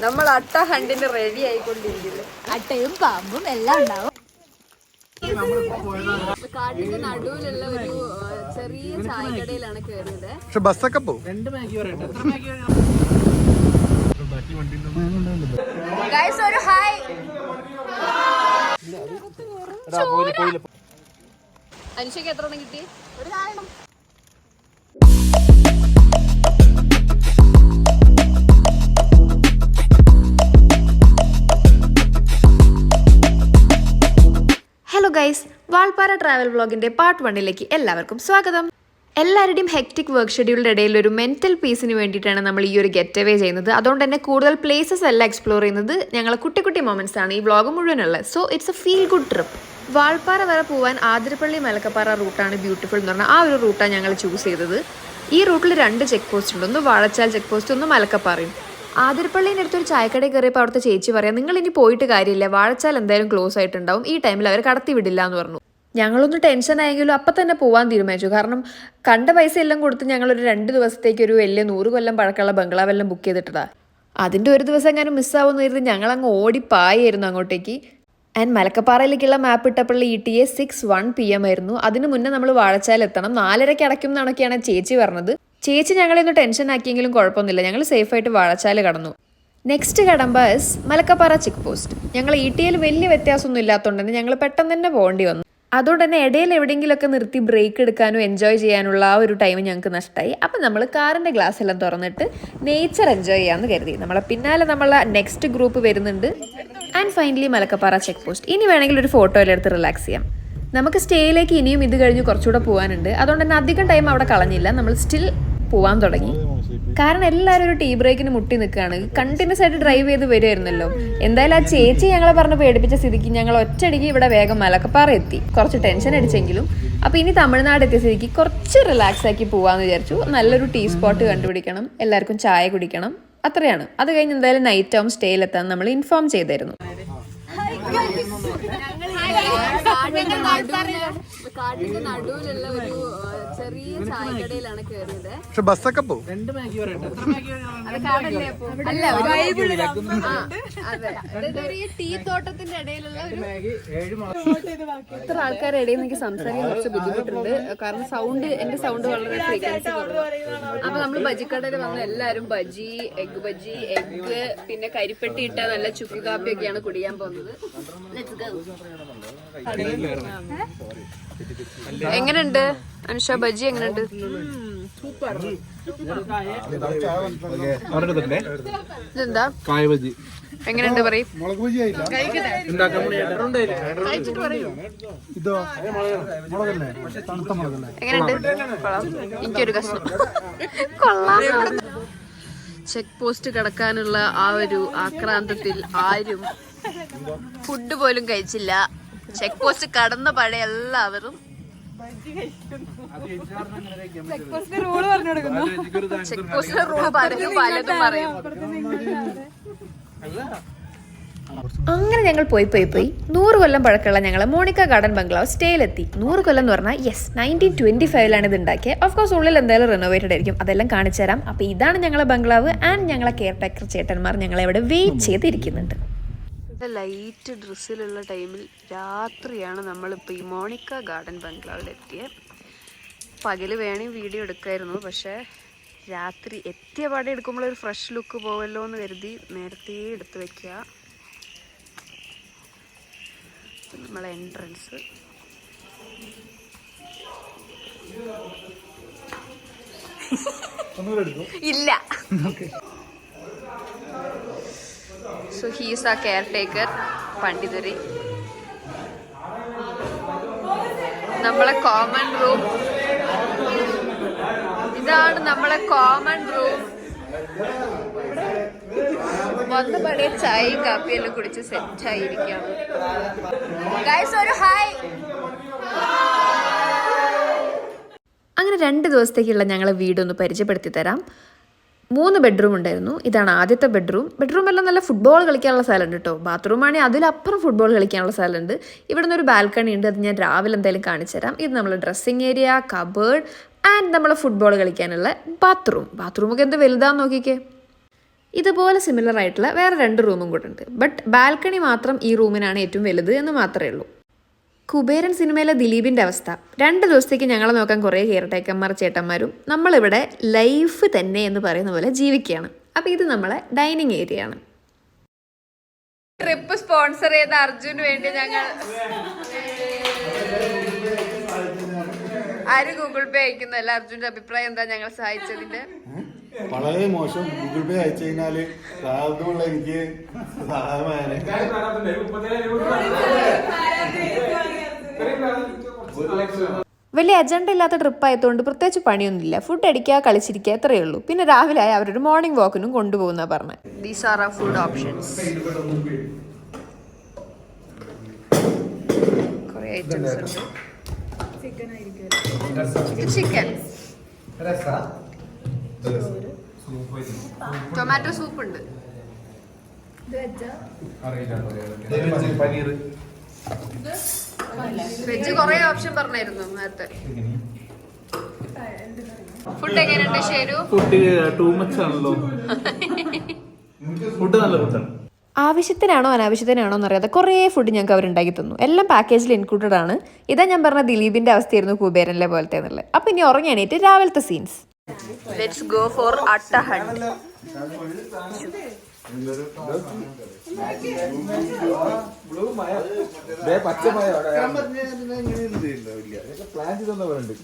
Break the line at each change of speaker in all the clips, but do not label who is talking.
നമ്മൾ അട്ട ഹണ്ടിന് റെഡി ആയിക്കൊണ്ടിരിക്കുന്നു.
അട്ടയും പാമ്പും എല്ലാം ഉണ്ടാവും.
കാട്ടിന്റെ നടുവിലുള്ള ഒരു ചെറിയ ചായക്കടയിലാണ് കയറിയത്.
പക്ഷെ ബസ്സൊക്കെ പോകും.
ഒരു ഹായ്. അനുഷയ്ക്ക് എത്ര എണ്ണം കിട്ടി? ഒരു കാരണം.
ഹലോ ഗൈസ്, വാൾപ്പാറ ട്രാവൽ വ്ളോഗിൻ്റെ പാർട്ട് 1ലേക്ക് എല്ലാവർക്കും സ്വാഗതം. എല്ലാവരുടെയും ഹെക്റ്റിക് വർക്ക് ഷെഡ്യൂളിൻ്റെ ഇടയിൽ ഒരു മെൻറ്റൽ പീസിന് വേണ്ടിയിട്ടാണ് നമ്മൾ ഈ ഒരു ഗെറ്റ് അവേ ചെയ്യുന്നത്. അതുകൊണ്ട് തന്നെ കൂടുതൽ പ്ലേസസ് അല്ല എക്സ്പ്ലോർ ചെയ്യുന്നത്, ഞങ്ങൾ കുട്ടി കുട്ടി മൊമെൻറ്റ്സ് ആണ് ഈ വ്ളോഗ് മുഴുവനുള്ളത്. So it's a feel good trip. Valparai വരെ പോകാൻ ആതിരപ്പള്ളി മലക്കപ്പാറ റൂട്ടാണ് ബ്യൂട്ടിഫുൾ എന്ന് പറഞ്ഞാൽ ആ ഒരു റൂട്ടാണ് ഞങ്ങൾ ചൂസ് ചെയ്തത്. ഈ റൂട്ടിൽ 2 ചെക്ക് പോസ്റ്റ് ഉണ്ട്, ഒന്ന് വാഴച്ചാൽ ചെക്ക് പോസ്റ്റ്, ഒന്ന് മലക്കപ്പാറയും. ആതിരപ്പള്ളീൻ്റെ അടുത്തൊരു ചായക്കടയിൽ കയറിയപ്പോൾ അവിടുത്തെ ചേച്ചി പറയാം, നിങ്ങൾ ഇനി പോയിട്ട് കാര്യമില്ല, വാഴച്ചാൽ എന്തായാലും ക്ലോസ് ആയിട്ടുണ്ടാവും, ഈ ടൈമിൽ അവർ കടത്തി വിടില്ല എന്ന് പറഞ്ഞു. ഞങ്ങളൊന്ന് ടെൻഷൻ ആയെങ്കിലും അപ്പം തന്നെ പോകാൻ തീരുമാനിച്ചു. കാരണം കണ്ട പൈസ എല്ലാം കൊടുത്ത് ഞങ്ങളൊരു 2 ദിവസത്തേക്ക് ഒരു വലിയ 100 കൊല്ലം പഴക്കമുള്ള ബംഗ്ലാവെല്ലാം ബുക്ക് ചെയ്തിട്ടതാ. അതിൻ്റെ ഒരു ദിവസം എങ്ങാനും മിസ്സാവുമെന്ന് കരുതി ഞങ്ങളങ്ങ് ഓടിപ്പായായിരുന്നു അങ്ങോട്ടേക്ക്. ആൻഡ് മലക്കപ്പാറയിലേക്കുള്ള മാപ്പ് ഇട്ടപ്പോൾ ETA 6:01 PM ആയിരുന്നു. അതിന് മുന്നേ നമ്മൾ വാഴച്ചാൽ എത്തണം, 4:30 അടയ്ക്കും എന്നൊക്കെയാണ് ചേച്ചി പറഞ്ഞത്. ചേച്ചി ഞങ്ങളെയൊന്ന് ടെൻഷൻ ആക്കിയെങ്കിലും കുഴപ്പമൊന്നുമില്ല, ഞങ്ങൾ സേഫായിട്ട് വാഴച്ചാൽ കടന്നു. നെക്സ്റ്റ് കടമ്പ ഇസ് മലക്കപ്പാറ ചെക്ക് പോസ്റ്റ്. ഞങ്ങൾ ETA വലിയ വ്യത്യാസമൊന്നും ഇല്ലാത്തതുകൊണ്ട് തന്നെ ഞങ്ങൾ പെട്ടെന്ന് തന്നെ പോകേണ്ടി വന്നു. അതുകൊണ്ട് തന്നെ ഇടയിൽ എവിടെയെങ്കിലുമൊക്കെ നിർത്തി ബ്രേക്ക് എടുക്കാനും എൻജോയ് ചെയ്യാനുള്ള ആ ഒരു ടൈം ഞങ്ങൾക്ക് നഷ്ടമായി. അപ്പം നമ്മൾ കാറിൻ്റെ ഗ്ലാസ് എല്ലാം തുറന്നിട്ട് നേച്ചർ എൻജോയ് ചെയ്യാമെന്ന് കരുതി. നമ്മളെ പിന്നാലെ നമ്മളെ നെക്സ്റ്റ് ഗ്രൂപ്പ് വരുന്നുണ്ട്. And finally Malakkappara check post. ഇനി വേണമെങ്കിൽ ഒരു ഫോട്ടോ എല്ലാം എടുത്ത് റിലാക്സ് ചെയ്യാം. നമുക്ക് സ്റ്റേയിലേക്ക് ഇനിയും ഇത് കഴിഞ്ഞ് കുറച്ചുകൂടെ പോകാനുണ്ട്. അതുകൊണ്ട് തന്നെ അധികം ടൈം അവിടെ കളഞ്ഞില്ല, നമ്മൾ സ്റ്റിൽ പോവാൻ തുടങ്ങി. കാരണം എല്ലാവരും ഒരു ടീ ബ്രേക്കിന് മുട്ടി നിൽക്കുകയാണ്, കണ്ടിന്യൂസ് ആയിട്ട് ഡ്രൈവ് ചെയ്ത് വരുമായിരുന്നല്ലോ. എന്തായാലും ആ ചേച്ചി ഞങ്ങളെ പറഞ്ഞ് പേടിപ്പിച്ച സ്ഥിതിക്ക് ഞങ്ങൾ ഒറ്റയടിക്ക് ഇവിടെ വേഗം മലക്കപ്പാറ എത്തി. കുറച്ച് ടെൻഷൻ അടിച്ചെങ്കിലും അപ്പോൾ ഇനി തമിഴ്നാട് എത്തിയ സ്ഥിതിക്ക് കുറച്ച് റിലാക്സ് ആക്കി പോവാന്ന് വിചാരിച്ചു. നല്ലൊരു ടീ സ്പോട്ട് കണ്ടുപിടിക്കണം, എല്ലാവർക്കും ചായ കുടിക്കണം, അത്രയാണ്. അത് കഴിഞ്ഞ് എന്തായാലും നൈറ്റ് ആവും സ്റ്റേയിലെത്താൻ നമ്മൾ ഇൻഫോം ചെയ്തായിരുന്നു.
കാട്ടിന്റെ നടുവിലുള്ള ഒരു ചെറിയ ചായക്കടയിലാണ് കയറിയത്.
പക്ഷെ ബസ്സൊക്കെ പോകും.
ടീ തോട്ടത്തിന്റെ ഇടയിലുള്ള ഇത്ര ആൾക്കാരുടെ ഇടയിൽ എനിക്ക് സംസാരിക്കാൻ കുറച്ച് ബുദ്ധിമുട്ടുണ്ട്. കാരണം എന്റെ സൗണ്ട് വളരെ ഫ്രീക്വൻസി കുറവാണ്. അപ്പൊ നമ്മള് ബജിക്കടയിൽ വന്ന എല്ലാരും ബജി, എഗ്, പിന്നെ കരിപ്പെട്ടി ഇട്ട നല്ല ചുക്ക് കാപ്പിയൊക്കെയാണ് കുടിക്കാൻ പോകുന്നത്. എങ്ങനെയുണ്ട് അനുഷ, ബജി എങ്ങനെയുണ്ട്? ഇതെന്താ എങ്ങനെയുണ്ട് പറയും? എങ്ങനെയുണ്ട്? എനിക്കൊരു കഷ്ണം കൊള്ളാം. ചെക്ക് പോസ്റ്റ് കടക്കാനുള്ള ആ ഒരു ആക്രാന്തത്തിൽ ആരും ഫുഡ് പോലും കഴിച്ചില്ല. ചെക്ക് പോസ്റ്റ് കടന്ന പഴയ എല്ലാവരും ചെക്ക് പോസ്റ്റിന്റെ റൂള് പലതും പറയും.
അങ്ങനെ ഞങ്ങൾ പോയി 100 കൊല്ലം പഴക്കമുള്ള ഞങ്ങളെ മോണിക്ക ഗാർഡൻ ബംഗ്ലാവ് സ്റ്റേയിലെത്തി. 100 കൊല്ലം എന്ന് പറഞ്ഞാൽ 1925 ഇത് ഉണ്ടാക്കിയത്. ഓഫ്കോഴ്സ് ഉള്ളിൽ എന്തായാലും റിനോവേറ്റഡ് ആയിരിക്കും, അതെല്ലാം കാണിച്ചു തരാം. അപ്പോൾ ഇതാണ് ഞങ്ങളെ ബംഗ്ലാവ്. ആൻഡ് ഞങ്ങളെ കെയർ ടേക്കർ ചേട്ടന്മാർ ഞങ്ങളെ ഇവിടെ വെയിറ്റ് ചെയ്തിരിക്കുന്നുണ്ട്.
ലൈറ്റ് ഡ്രസ്സിലുള്ള ടൈമിൽ രാത്രിയാണ് നമ്മളിപ്പോൾ ഈ മോണിക്ക ഗാർഡൻ ബംഗ്ലാവിലെത്തിയത്. പകല് വേണമെങ്കിൽ വീഡിയോ എടുക്കായിരുന്നു, പക്ഷേ രാത്രി എത്തിയ പാടെ എടുക്കുമ്പോൾ ഒരു ഫ്രഷ് ലുക്ക് പോവല്ലോ എന്ന് കരുതി നേരത്തെ എടുത്ത് വെക്കുക. നമ്മളെ എൻട്രൻസ് ഇല്ല. So he is our caretaker, പണ്ഡിതരി. നമ്മളെ കോമൺ റൂം ഇതാണ്. നമ്മളെ കോമൺ റൂം വന്ന പടിയ ചായയും കാപ്പിയെല്ലാം കുടിച്ച് സെറ്റ് ആയിരിക്കുകയാണ്. ഒരു ഹായ്.
അങ്ങനെ 2 ദിവസത്തേക്കുള്ള ഞങ്ങളെ വീടൊന്ന് പരിചയപ്പെടുത്തി തരാം. 3 ബെഡ്റൂം ഉണ്ടായിരുന്നു. ഇതാണ് ആദ്യത്തെ ബെഡ്റൂം എല്ലാം നല്ല ഫുട്ബോൾ കളിക്കാനുള്ള സ്ഥലമുണ്ട് കേട്ടോ. ബാത്റൂമാണെങ്കിൽ അതിലപ്പുറം ഫുട്ബോൾ കളിക്കാനുള്ള സ്ഥലമുണ്ട്. ഇവിടെ നിന്നൊരു ബാൽക്കണി ഉണ്ട്, അത് ഞാൻ രാവിലെ എന്തായാലും കാണിച്ചു തരാം. ഇത് നമ്മളെ ഡ്രസ്സിങ് ഏരിയ, കബേർഡ് ആൻഡ് നമ്മളെ ഫുട്ബോൾ കളിക്കാനുള്ള ബാത്റൂമൊക്കെ എന്ത് വലുതാന്ന് നോക്കിക്കേ. ഇതുപോലെ സിമിലർ ആയിട്ടുള്ള വേറെ 2 റൂമും കൂടെ ഉണ്ട്. ബട്ട് ബാൽക്കണി മാത്രം ഈ റൂമിനാണ് ഏറ്റവും വലുത് എന്ന് മാത്രമേ ഉള്ളൂ. കുബേരൻ സിനിമയിലെ ദിലീപിൻ്റെ അവസ്ഥ. 2 ദിവസത്തേക്ക് ഞങ്ങളെ നോക്കാൻ കുറേ കെയർടേക്കന്മാർ ചേട്ടന്മാരും നമ്മളിവിടെ ലൈഫ് തന്നെ എന്ന് പറയുന്ന പോലെ ജീവിക്കുകയാണ്. അപ്പോൾ ഇത് നമ്മളെ ഡൈനിങ് ഏരിയ ആണ്. ട്രിപ്പ് സ്പോൺസർ ചെയ്ത അർജുന് വേണ്ടി ഞങ്ങൾ ആര് ഗൂഗിൾ പേ അയക്കുന്നല്ല. അർജുന്റെ അഭിപ്രായം എന്താ ഞങ്ങൾ സഹായിച്ചതിന്റെ?
വളരെ മോശം. ഗൂഗിൾ പേ അയച്ചു കഴിഞ്ഞാല് സാധനമുള്ള എനിക്ക് സഹായമായാലേ.
വലിയ അജണ്ട ഇല്ലാത്ത ട്രിപ്പ് ആയതുകൊണ്ട് പ്രത്യേകിച്ച് പണിയൊന്നുമില്ല. ഫുഡ് അടിക്കുക, കളിച്ചിരിക്കുക, അത്രയേ ഉള്ളൂ. പിന്നെ രാവിലെ ആയി അവരൊരു മോർണിംഗ് വാക്കിനും കൊണ്ടുപോകുന്ന പറഞ്ഞത്.
These are our food options. കുറേ ഐറ്റംസ് ഉണ്ട്. ചിക്കൻ, ടൊമാറ്റോ സൂപ്പ് ഉണ്ട്, വെജ് കുറേ ഓപ്ഷൻ പറഞ്ഞായിരുന്നു നേരത്തെ. ഫുഡ് എങ്ങനെയുണ്ട് ഷേരു?
ഫുഡ് ടൂ മച്ച് ആണല്ലോ. ഫുഡ് നല്ല ഫുഡാണ്.
ആവശ്യത്തിനാണോ അനാവശ്യത്തിനാണോ എന്നറിയാതെ കുറേ ഫുഡ് ഞങ്ങൾക്ക് അവരുണ്ടാക്കി തന്നു. എല്ലാം പാക്കേജിൽ ഇൻക്ലൂഡഡ് ആണ്. ഇതാ ഞാൻ പറഞ്ഞ ദിലീപിന്റെ അവസ്ഥയായിരുന്നു കുബേരനിലെ പോലത്തെ എന്നുള്ളത്. അപ്പം ഇനി ഉറങ്ങി എണീറ്റ് രാവിലത്തെ സീൻസ്.
Let's go for അട്ട hunt.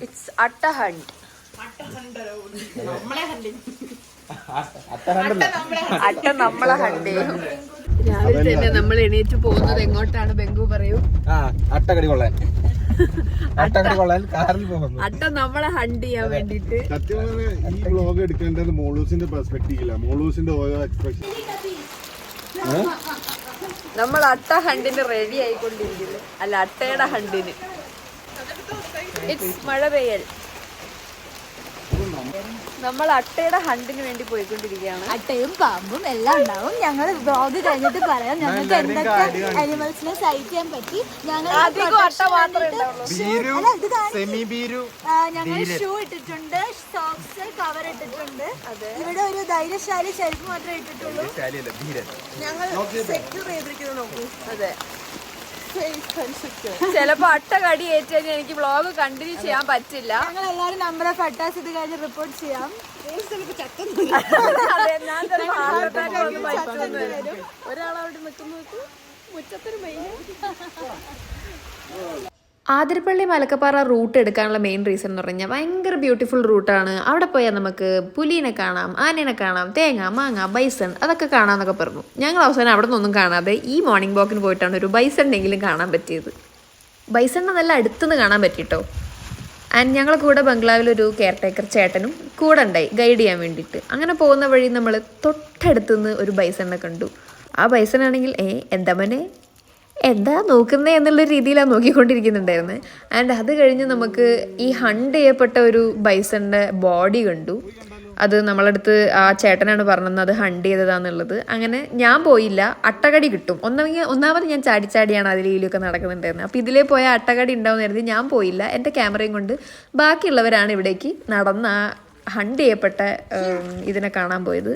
It's അട്ട hunt. അട്ട നമ്മളെ ഹണ്ട് ചെയ്യും. രാവിലെ തന്നെ നമ്മൾ എണീറ്റ് പോകുന്നത് എങ്ങോട്ടാണ് ബെങ്കു പറയൂ?
അട്ടകടി കൊള്ളാൻ കാറിൽ പോകുന്നു.
അട്ട നമ്മളെ ഹണ്ട് ചെയ്യാൻ വേണ്ടിട്ട്.
സത്യം പറഞ്ഞാൽ ഈ വ്ലോഗ് എടുക്കേണ്ടത് മോളൂസിന്റെ പെർസ്പെക്റ്റീവില്ല, മോളൂസിന്റെ ഓരോ എക്സ്പ്രഷൻ.
നമ്മൾ അട്ട ഹണ്ടിന് റെഡി ആയിക്കൊണ്ടിരിക്കുന്നു. അല്ല, അട്ടയുടെ ഹണ്ടിന്. ഇറ്റ്സ് മഴ പെയ്യൽ. നമ്മൾ അട്ടയുടെ ഹണ്ടിന് വേണ്ടി പോയിക്കൊണ്ടിരിക്കുകയാണ്.
അട്ടയും പാമ്പും എല്ലാം ഉണ്ടാവും. ഞങ്ങൾ വ്ലോഗ് കഴിഞ്ഞിട്ട് പറയാം ഞങ്ങൾക്ക് എന്തൊക്കെ അനിമൽസിനെ സൈറ്റ് ചെയ്യാൻ പറ്റി. ഞങ്ങൾ ഞങ്ങൾ ഷൂ ഇട്ടിട്ടുണ്ട്, സോക്സ്, കവർ ഇട്ടിട്ടുണ്ട്. ഇവിടെ ഒരു ധൈര്യശാലി ചെരുപ്പ് മാത്രമേ ഇട്ടിട്ടുള്ളൂ. ഞങ്ങൾ സെക്യൂർ ചെയ്തിരിക്കുന്നത് നോക്കൂ.
അതെ, ചിലപ്പോ അട്ട കടി ഏറ്റു കഴിഞ്ഞാൽ എനിക്ക് വ്ളോഗ് കണ്ടിന്യൂ ചെയ്യാൻ പറ്റില്ല.
ഞങ്ങൾ എല്ലാവരും നമ്പർ ഓഫ് അട്ടാസ് ഇത് കഴിഞ്ഞ് റിപ്പോർട്ട് ചെയ്യാം.
ഒരാളവിടെ നിൽക്കുന്നു, മുറ്റത്തൊരു മെയിൻ.
ആതിരപ്പള്ളി മലക്കപ്പാറ റൂട്ട് എടുക്കാനുള്ള മെയിൻ റീസൺ എന്ന് പറഞ്ഞാൽ ഭയങ്കര ബ്യൂട്ടിഫുൾ റൂട്ടാണ്. അവിടെ പോയാൽ നമുക്ക് പുലിനെ കാണാം, ആനേനെ കാണാം, തേങ്ങ, മാങ്ങ, ബൈസൺ അതൊക്കെ കാണാമെന്നൊക്കെ പറഞ്ഞു. ഞങ്ങൾ അവസാനം അവിടെ നിന്നൊന്നും കാണാതെ ഈ മോർണിംഗ് വാക്കിന് പോയിട്ടാണ് ഒരു ബൈസണിനെങ്കിലും കാണാൻ പറ്റിയത്. ബൈസണിനെ നല്ല അടുത്തുനിന്ന് കാണാൻ പറ്റിട്ടോ. ആൻഡ് ഞങ്ങളെ കൂടെ ബംഗ്ലാവിലൊരു കെയർടേക്കർ ചേട്ടനും കൂടെ ഉണ്ടായി ഗൈഡ് ചെയ്യാൻ വേണ്ടിയിട്ട്. അങ്ങനെ പോകുന്ന വഴി നമ്മൾ തൊട്ടടുത്തുനിന്ന് ഒരു ബൈസണിനെ കണ്ടു. ആ ബൈസണാണെങ്കിൽ എന്താ മോനെ എന്താ നോക്കുന്നത് എന്നുള്ള രീതിയിലാണ് നോക്കിക്കൊണ്ടിരിക്കുന്നുണ്ടായിരുന്നത്. ആൻഡ് അത് കഴിഞ്ഞ് നമുക്ക് ഈ ഹണ്ട് ചെയ്യപ്പെട്ട ഒരു ബൈസണിൻ്റെ ബോഡി കണ്ടു. അത് നമ്മളടുത്ത് ആ ചേട്ടനാണ് പറഞ്ഞത് അത് ഹണ്ട് ചെയ്തതാന്നുള്ളത്. അങ്ങനെ ഞാൻ പോയില്ല. അട്ടകടി കിട്ടും. ഒന്നാമത് ഞാൻ ചാടിച്ചാടിയാണ് അതിലൊക്കെ നടക്കുന്നുണ്ടായിരുന്നത്. അപ്പോൾ ഇതിലേ പോയ അട്ടകടി ഉണ്ടാവുമെന്ന് കരുതി ഞാൻ പോയില്ല. എൻ്റെ ക്യാമറയും കൊണ്ട് ബാക്കിയുള്ളവരാണ് ഇവിടേക്ക് നടന്ന് ആ ഹണ്ട് ചെയ്യപ്പെട്ട ഇതിനെ കാണാൻ പോയത്.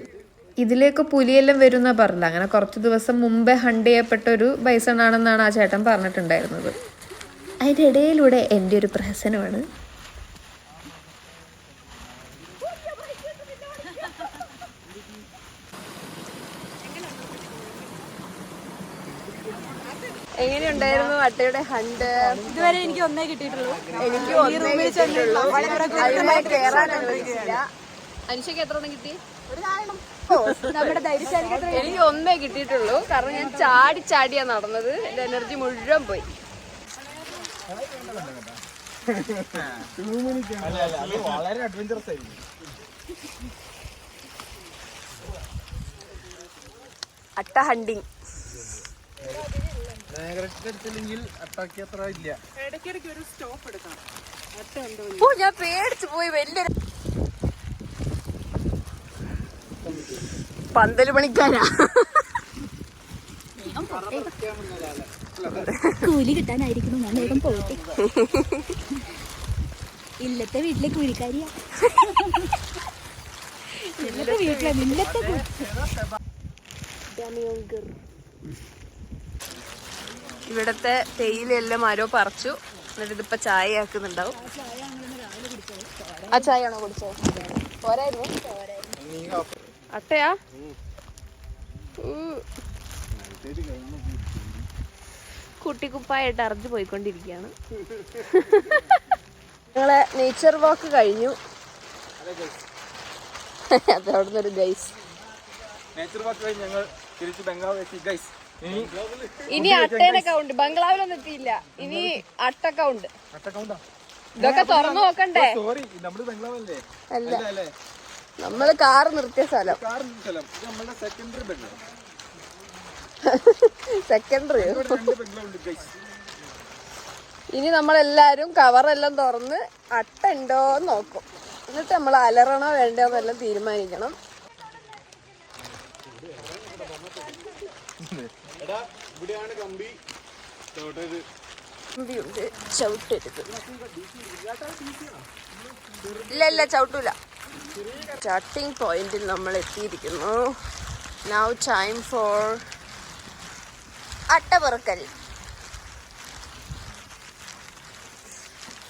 ഇതിലേക്ക് പുലിയെല്ലാം വരുന്ന പറഞ്ഞില്ല. അങ്ങനെ കുറച്ച് ദിവസം മുമ്പേ ഹണ്ട് ചെയ്യപ്പെട്ട ഒരു ബൈസൺ ആണെന്നാണ് ആ ചേട്ടൻ പറഞ്ഞിട്ടുണ്ടായിരുന്നത്. അതിൻ്റെ ഇടയിലൂടെ എൻ്റെ ഒരു പ്രഹസനമാണ്.
എങ്ങനെയുണ്ടായിരുന്നു അട്ടയുടെ ഹണ്ട്?
ഇതുവരെ എനിക്ക് ഒന്നേ കിട്ടിയിട്ടുള്ളൂ.
എനിക്ക് ഒന്നേ കിട്ടിയിട്ടുള്ളൂ. അതിനെ കേറാൻ അനുവദിച്ചില്ല. അനുഷയ്ക്ക് എത്ര എണ്ണം കിട്ടി?
നമ്മുടെ ധൈര്യശാലിക്ക്
എനിക്ക് ഒന്നേ കിട്ടിയിട്ടുള്ളൂ. കാരണം ഞാൻ ചാടിയാ നടന്നത്. എന്റെ എനർജി മുഴുവൻ പോയി.
വളരെ അഡ്വഞ്ചറസ് ആയിരുന്നു.
അട്ട ഹണ്ടിങ്. ഓ, ഞാൻ പേടിച്ചു പോയി. വലിയൊരു പന്തല് പണിക്കാരാ.
കൂലി കിട്ടാനായിരിക്കുന്നു. ഞാൻ വേഗം പോയിട്ട് ഇല്ലത്തെ വീട്ടിലെ കൂലിക്കാരിയാ. വീട്ടിലെ മില്ലത്തെ
ഇവിടത്തെ തേയിലെല്ലാം ആരോ പറിച്ചു, എന്നിട്ട് ഇതിപ്പോ ചായ ആക്കുന്നുണ്ടാവും. ആ ചായ ആണോ കുടിച്ചോ? പോരായിരുന്നു. അട്ടയാ? കുട്ടിക്കുപ്പായിട്ട് അറിഞ്ഞു പോയിക്കൊണ്ടിരിക്കുകയാണ്. ഞങ്ങളെ നേച്ചർ വാക്ക് കഴിഞ്ഞു. അതവിടുന്ന് ഒരു ഗൈസ്.
നേച്ചർ വാക്ക് കഴിഞ്ഞ് ഞങ്ങൾ തിരിച്ച് ബംഗ്ലാവ് എത്തി ഗൈസ്.
ഇനി അട്ടേനെ കൗണ്ട്. ബംഗ്ലാവിലൊന്നും എത്തിയില്ല, ഇനി അട്ട കൗണ്ട്. ഇതൊക്കെ തുറന്നു നോക്കണ്ടേ?
സോറി, നമ്മുടെ ബംഗ്ലാവല്ലേ?
അല്ല, നമ്മള് കാറ് നിർത്തിയ സ്ഥലം.
നമ്മുടെ സെക്കൻഡറി ബംഗ്ലാവ്.
സെക്കൻഡറി.
ബംഗ്ലാവുണ്ട് ഗൈസ്.
ഇനി നമ്മളെല്ലാരും കവറെല്ലാം തുറന്ന് അട്ട ഉണ്ടോന്ന് നോക്കും. എന്നിട്ട് നമ്മൾ അലറണോ വേണ്ടോന്നെല്ലാം തീരുമാനിക്കണം. ചവിട്ടരുത്. ഇല്ല ചവിട്ടൂല. സ്റ്റാർട്ടിംഗ് പോയിന്റിൽ നമ്മൾ എത്തിയിരിക്കുന്നു. നൗ ടൈം ഫോർ അട്ട പെറുക്കൽ.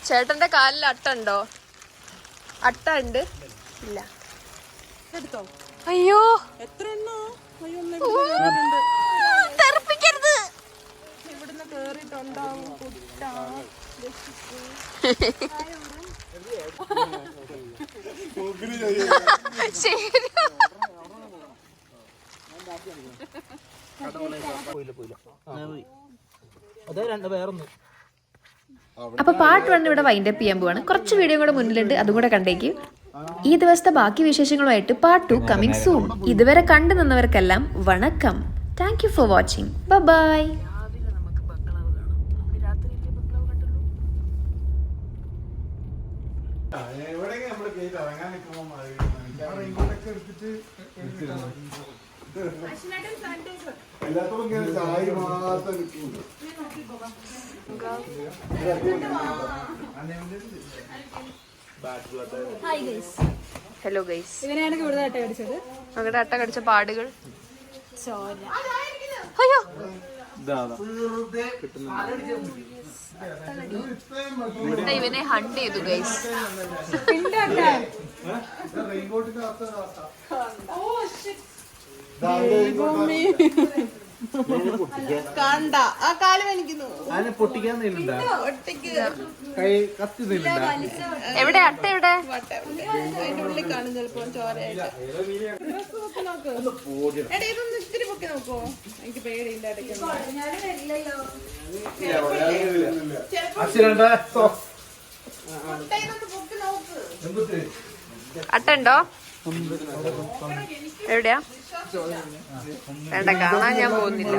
ചേട്ടന്റെ കാലിൽ അട്ട ഉണ്ടോ? അട്ട ഉണ്ട്? ഇല്ല. അയ്യോ, തെറിപ്പിക്കരുത്. ശരി.
അപ്പൊ പാർട്ട് 1 ഇവിടെ വൈൻഡപ്പ് ചെയ്യാൻ പോവാണ്. കുറച്ച് വീഡിയോ കൂടെ മുന്നിലുണ്ട്, അതും കൂടെ കണ്ടേക്ക്. ഈ ദിവസത്തെ ബാക്കി വിശേഷങ്ങളുമായിട്ട് പാർട്ട് 2 കമ്മിങ് സൂൺ. ഇതുവരെ കണ്ടു നിന്നവർക്കെല്ലാം വണക്കം. Thank you for watching. Bye.
എവിടെയെങ്കിലും നമ്മള് കേട്ട് ഇറങ്ങാൻ നിൽക്കുമ്പോ എല്ലാത്തോളം ഇങ്ങനെ ചായ മാത്രം നിൽക്കുന്നു.
ഹലോ ഗൈസ്,
ഇവനെയാണ് കൂടുതൽ അട്ട കടിച്ചത്.
ഞങ്ങളുടെ അട്ട കടിച്ച പാടുകൾ.
ചോര.
അയ്യോ, ഇവനെ ഹണ്ട് ചെയ്തു ഗൈസ്.
കണ്ട ആ കാല് വലിക്കുന്നു.
അതിനെ പൊട്ടിക്കാൻ കൈ കത്തി
എവിടെ അട്ട? എവിടെ?
അതിന്റെ ഉള്ളിൽ കാണും ചിലപ്പോ ചോരയായിട്ട്. എടാ ഇതൊന്ന് ഇത്തിരി പൊക്കി നോക്കോ, എനിക്ക് പേടിയില്ല.
അട്ട ഉണ്ടോ? എവിടെയാ? വേണ്ട, കാണാൻ ഞാൻ പോകുന്നില്ല.